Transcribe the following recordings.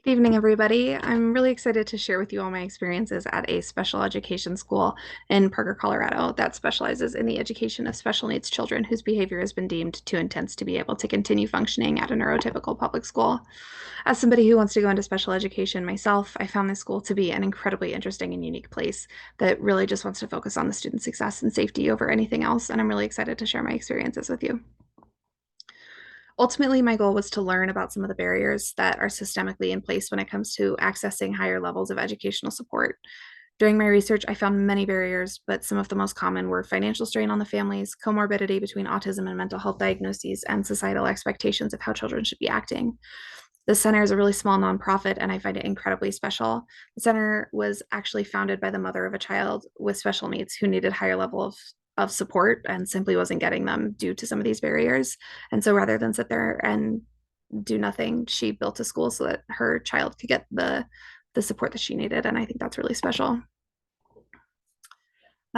Good evening, everybody. I'm really excited to share with you all my experiences at a special education school in Parker, Colorado that specializes in the education of special needs children whose behavior has been deemed too intense to be able to continue functioning at a neurotypical public school. As somebody who wants to go into special education myself, I found this school to be an incredibly interesting and unique place that really just wants to focus on the student success and safety over anything else, and I'm really excited to share my experiences with you. Ultimately, my goal was to learn about some of the barriers that are systemically in place when it comes to accessing higher levels of educational support. During my research, I found many barriers, but some of the most common were financial strain on the families, comorbidity between autism and mental health diagnoses, and societal expectations of how children should be acting. The center is a really small nonprofit, and I find it incredibly special. The center was actually founded by the mother of a child with special needs who needed higher level of support and simply wasn't getting them due to some of these barriers. And so rather than sit there and do nothing, she built a school so that her child could get the support that she needed. And I think that's really special.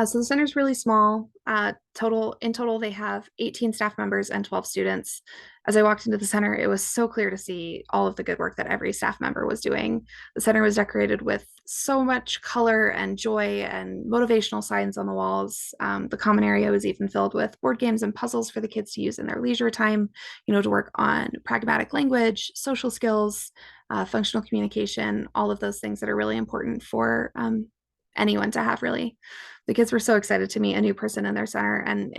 So the center is really small. In total, they have 18 staff members and 12 students. As I walked into the center, it was so clear to see all of the good work that every staff member was doing. The center was decorated with so much color and joy and motivational signs on the walls. The common area was even filled with board games and puzzles for the kids to use in their leisure time, to work on pragmatic language, social skills, functional communication, all of those things that are really important for anyone to have, really. The kids were so excited to meet a new person in their center, and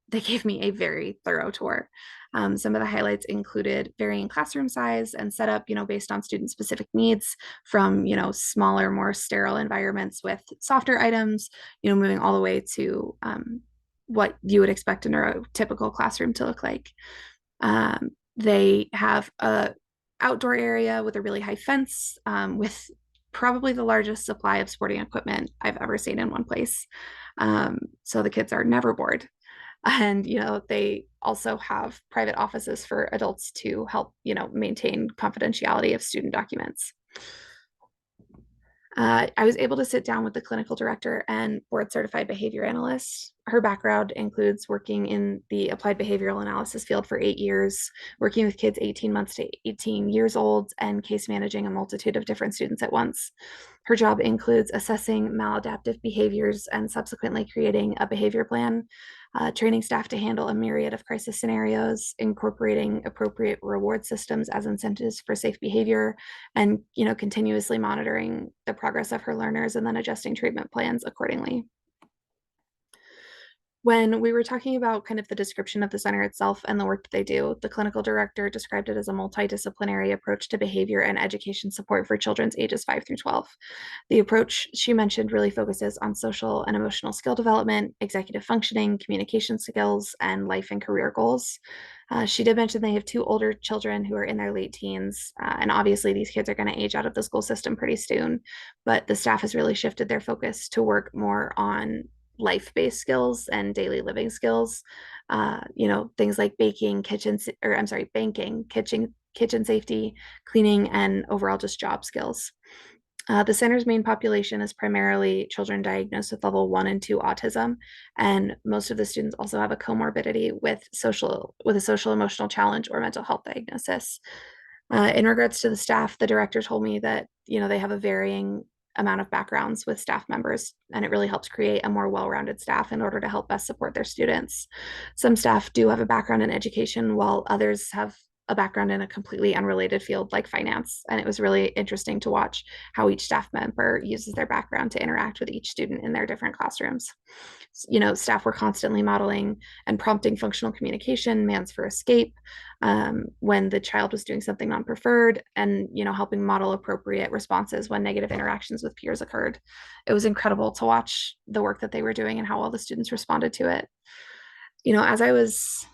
they gave me a very thorough tour. Some of the highlights included varying classroom size and setup, based on student specific needs, from smaller, more sterile environments with softer items, moving all the way to what you would expect a neurotypical classroom to look like. They have a outdoor area with a really high fence, with probably the largest supply of sporting equipment I've ever seen in one place. So the kids are never bored. And, they also have private offices for adults to help, maintain confidentiality of student documents. I was able to sit down with the clinical director and board certified behavior analyst. Her background includes working in the applied behavioral analysis field for 8 years, working with kids 18 months to 18 years old, and case managing a multitude of different students at once. Her job includes assessing maladaptive behaviors and subsequently creating a behavior plan, training staff to handle a myriad of crisis scenarios, incorporating appropriate reward systems as incentives for safe behavior, and continuously monitoring the progress of her learners and then adjusting treatment plans accordingly. When we were talking about kind of the description of the center itself and the work that they do, the clinical director described it as a multidisciplinary approach to behavior and education support for children's ages 5 through 12. The approach she mentioned really focuses on social and emotional skill development, executive functioning, communication skills, and life and career goals. She did mention they have two older children who are in their late teens, and obviously these kids are going to age out of the school system pretty soon, but the staff has really shifted their focus to work more on life-based skills and daily living skills. Things like banking, kitchen safety, cleaning, and overall just job skills. The center's main population is primarily children diagnosed with level 1 and 2 autism, and most of the students also have a comorbidity with a social emotional challenge or mental health diagnosis. In regards to the staff, the director told me that they have a varying amount of backgrounds with staff members, and it really helps create a more well-rounded staff in order to help best support their students. Some staff do have a background in education, while others have a background in a completely unrelated field like finance. And it was really interesting to watch how each staff member uses their background to interact with each student in their different classrooms. Staff were constantly modeling and prompting functional communication, commands for escape, when the child was doing something non-preferred, and helping model appropriate responses when negative interactions with peers occurred. It was incredible to watch the work that they were doing and how all the students responded to it. you know as i was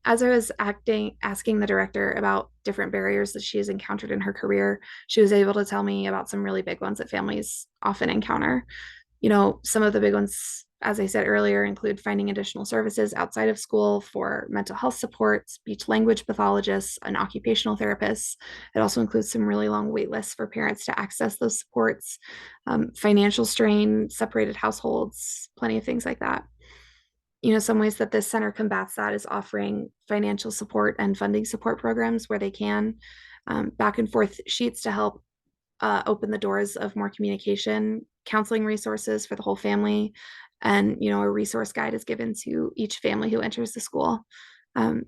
as I was asking the director about different barriers that she has encountered in her career, she was able to tell me about some really big ones that families often encounter. Some of the big ones, as I said earlier, include finding additional services outside of school for mental health support, speech language pathologists, and occupational therapists. It also includes some really long wait lists for parents to access those supports, financial strain, separated households, plenty of things like that. Some ways that this center combats that is offering financial support and funding support programs where they can. back and forth sheets to help open the doors of more communication, counseling resources for the whole family, and a resource guide is given to each family who enters the school.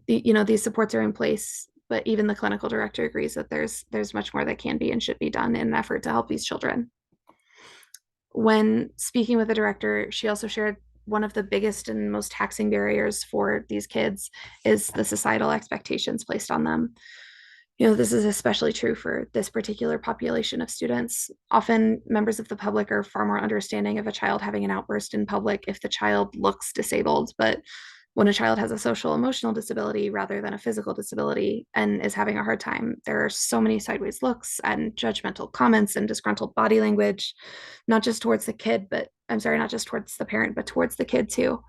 These supports are in place, but even the clinical director agrees that there's much more that can be and should be done in an effort to help these children. When speaking with the director, she also shared one of the biggest and most taxing barriers for these kids is the societal expectations placed on them. This is especially true for this particular population of students. Often, members of the public are far more understanding of a child having an outburst in public if the child looks disabled. But when a child has a social emotional disability rather than a physical disability and is having a hard time, there are so many sideways looks and judgmental comments and disgruntled body language, not just towards the kid, but I'm sorry, not just towards the parent, but towards the kid too.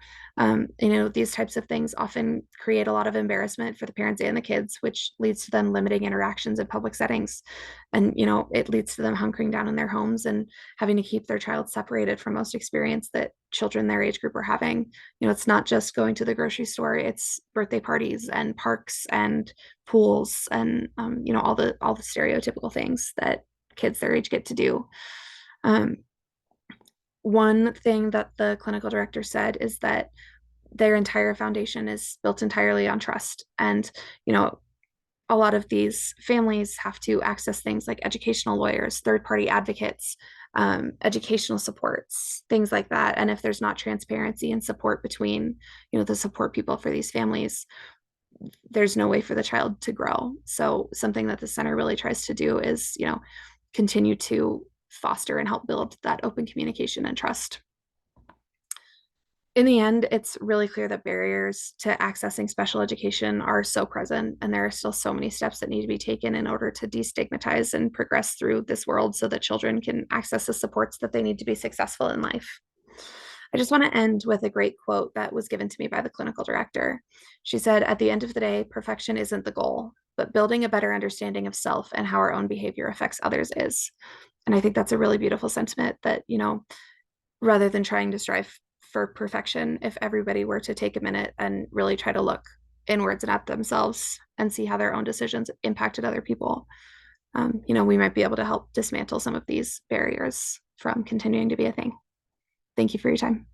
These types of things often create a lot of embarrassment for the parents and the kids, which leads to them limiting interactions in public settings. And, it leads to them hunkering down in their homes and having to keep their child separated from most experience that children their age group are having. It's not just going to the grocery store, it's birthday parties and parks and pools and, all the stereotypical things that kids their age get to do. Um, One thing that the clinical director said is that their entire foundation is built entirely on trust. And, a lot of these families have to access things like educational lawyers, third party advocates, educational supports, things like that. And if there's not transparency and support between, the support people for these families, there's no way for the child to grow. So something that the center really tries to do is, continue to foster and help build that open communication and trust. In the end, it's really clear that barriers to accessing special education are so present, and there are still so many steps that need to be taken in order to destigmatize and progress through this world so that children can access the supports that they need to be successful in life. I just want to end with a great quote that was given to me by the clinical director. She said, "At the end of the day, perfection isn't the goal, but building a better understanding of self and how our own behavior affects others is." And I think that's a really beautiful sentiment that, rather than trying to strive for perfection, if everybody were to take a minute and really try to look inwards and at themselves and see how their own decisions impacted other people, we might be able to help dismantle some of these barriers from continuing to be a thing. Thank you for your time.